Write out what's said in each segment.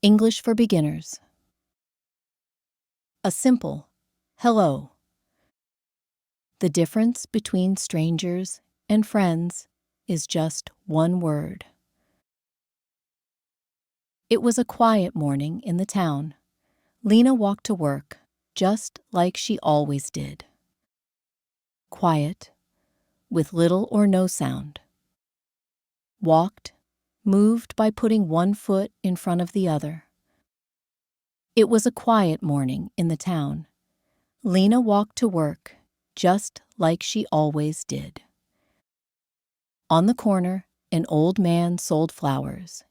English for Beginners. A simple hello. The difference between strangers and friends is just one word. It was a quiet morning in the town. Lena walked to work just like she always did. Quiet, with little or no sound. Walked, moved by putting one foot in front of the other. It was a quiet morning in the town. Lena walked to work just like she always did. On the corner, an old man sold flowers.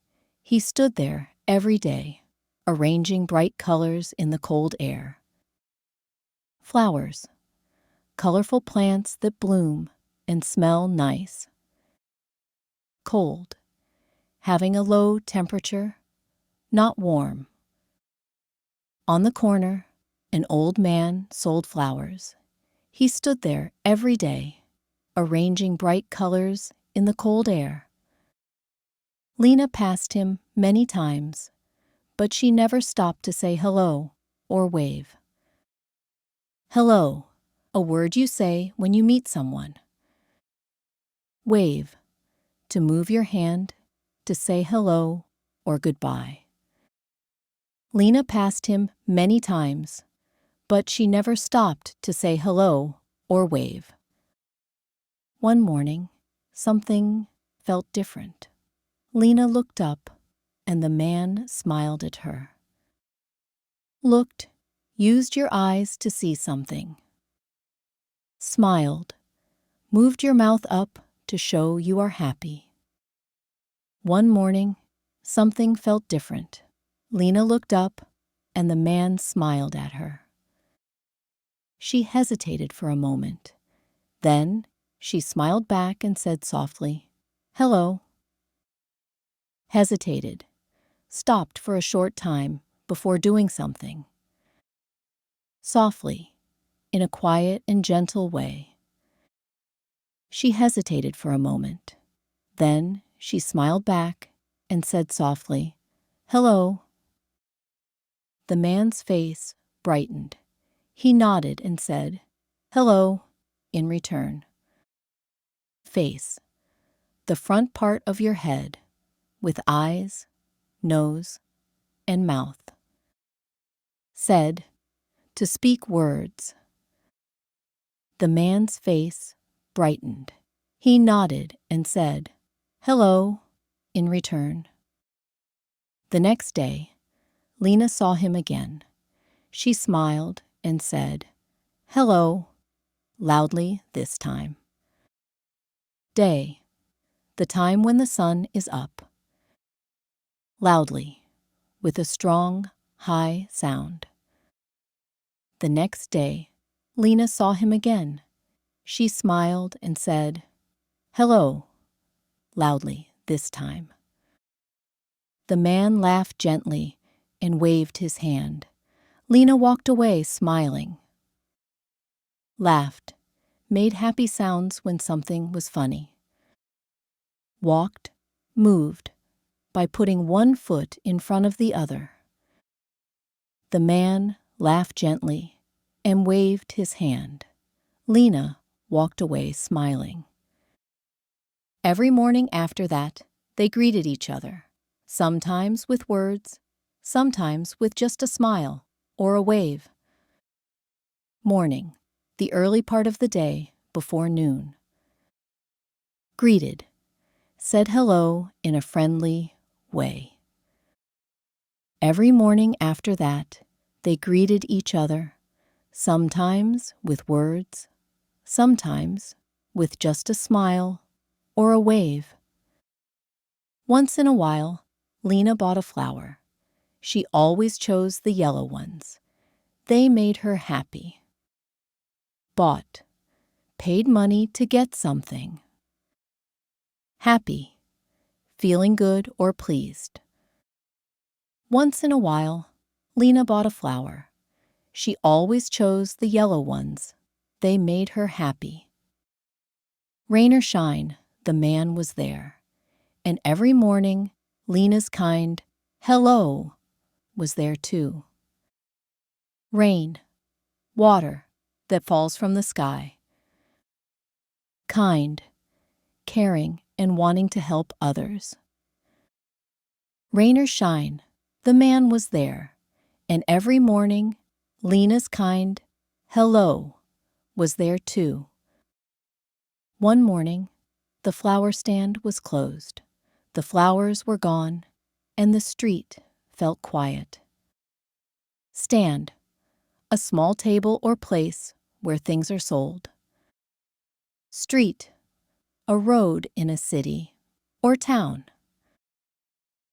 He stood there every day, arranging bright colors in the cold air. Flowers, colorful plants that bloom and smell nice. Cold, having a low temperature, not warm. On the corner, an old man sold flowers. He stood there every day, arranging bright colors in the cold air. Lena passed him many times, but she never stopped to say hello or wave. Hello, a word you say when you meet someone. Wave, to move your hand to say hello or goodbye. Lena passed him many times, but she never stopped to say hello or wave. One morning, something felt different. Lena looked up, and the man smiled at her. Looked, used your eyes to see something. Smiled, moved your mouth up to show you are happy. One morning, something felt different. Lena looked up, and the man smiled at her. She hesitated for a moment. Then she smiled back and said softly, "Hello." Hesitated, stopped for a short time before doing something. Softly, in a quiet and gentle way. She hesitated for a moment. Then she smiled back and said softly, "Hello." The man's face brightened. He nodded and said, "Hello," in return. Face, the front part of your head, with eyes, nose, and mouth. Said, to speak words. The man's face brightened. He nodded and said, "Hello," in return. The next day, Lena saw him again. She smiled and said, "Hello," loudly this time. Day, the time when the sun is up. Loudly, with a strong, high sound. The next day, Lena saw him again. She smiled and said, "Hello," loudly this time. The man laughed gently and waved his hand. Lena walked away smiling. Laughed, made happy sounds when something was funny. Walked, moved, by putting one foot in front of the other. The man laughed gently and waved his hand. Lena walked away smiling. Every morning after that, they greeted each other, sometimes with words, sometimes with just a smile or a wave. Morning, the early part of the day before noon. Greeted, said hello in a friendly way. Every morning after that, they greeted each other, sometimes with words, sometimes with just a smile or a wave. Once in a while, Lena bought a flower. She always chose the yellow ones. They made her happy. Bought, paid money to get something. Happy, feeling good or pleased. Once in a while, Lena bought a flower. She always chose the yellow ones. They made her happy. Rain or shine, the man was there. And every morning, Lena's kind "hello" was there too. Rain, water that falls from the sky. Kind, caring, and wanting to help others. Rain or shine, the man was there, and every morning, Lena's kind hello was there too. One morning, the flower stand was closed. The flowers were gone, and the street felt quiet. Stand, a small table or place where things are sold. Street, a road in a city or town.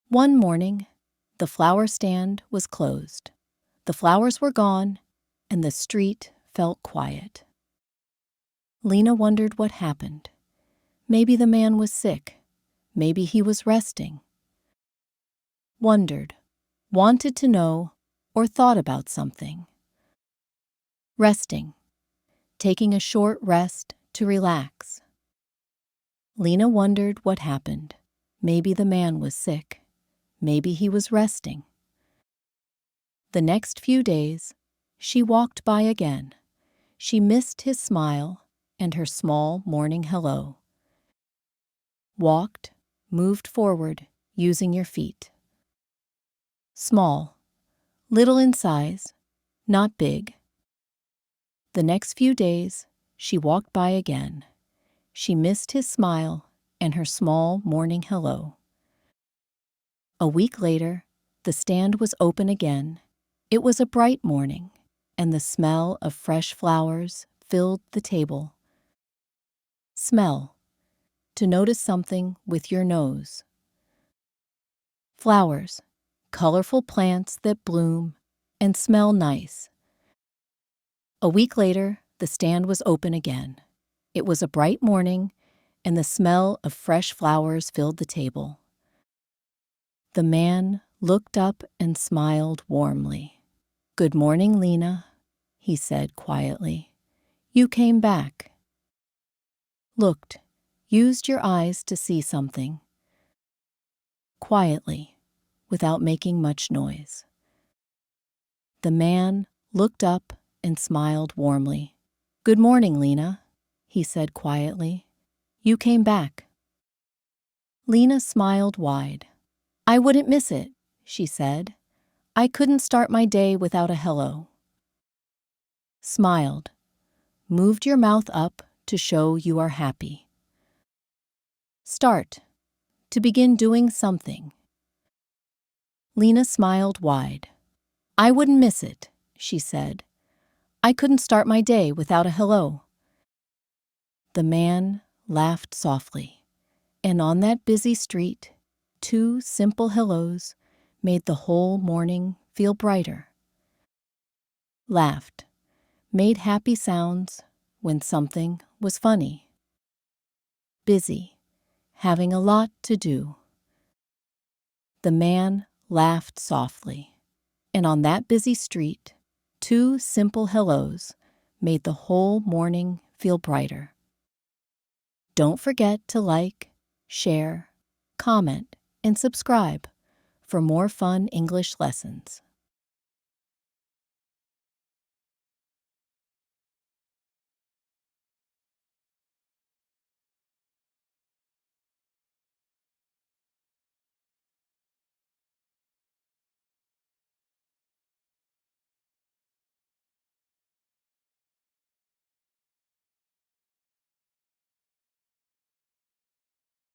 One morning, the flower stand was closed. The flowers were gone, and the street felt quiet. Lena wondered what happened. Maybe the man was sick. Maybe he was resting. Wondered, wanted to know, or thought about something. Resting, taking a short rest to relax. Lena wondered what happened. Maybe the man was sick. Maybe he was resting. The next few days, she walked by again. She missed his smile and her small morning hello. Walked, moved forward, using your feet. Small, little in size, not big. The next few days, she walked by again. She missed his smile and her small morning hello. A week later, the stand was open again. It was a bright morning, and the smell of fresh flowers filled the table. Smell, to notice something with your nose. Flowers, colorful plants that bloom and smell nice. A week later, the stand was open again. It was a bright morning, and the smell of fresh flowers filled the table. The man looked up and smiled warmly. "Good morning, Lena," he said quietly. "You came back." Looked, used your eyes to see something. Quietly, without making much noise. The man looked up and smiled warmly. "Good morning, Lena," he said quietly. "You came back." Lena smiled wide. "I wouldn't miss it," she said. "I couldn't start my day without a hello." Smiled, moved your mouth up to show you are happy. Start, to begin doing something. Lena smiled wide. "I wouldn't miss it," she said. "I couldn't start my day without a hello." The man laughed softly, and on that busy street, 2 simple hellos made the whole morning feel brighter. Laughed, made happy sounds when something was funny. Busy, having a lot to do. The man laughed softly, and on that busy street, 2 simple hellos made the whole morning feel brighter. Don't forget to like, share, comment, and subscribe for more fun English lessons.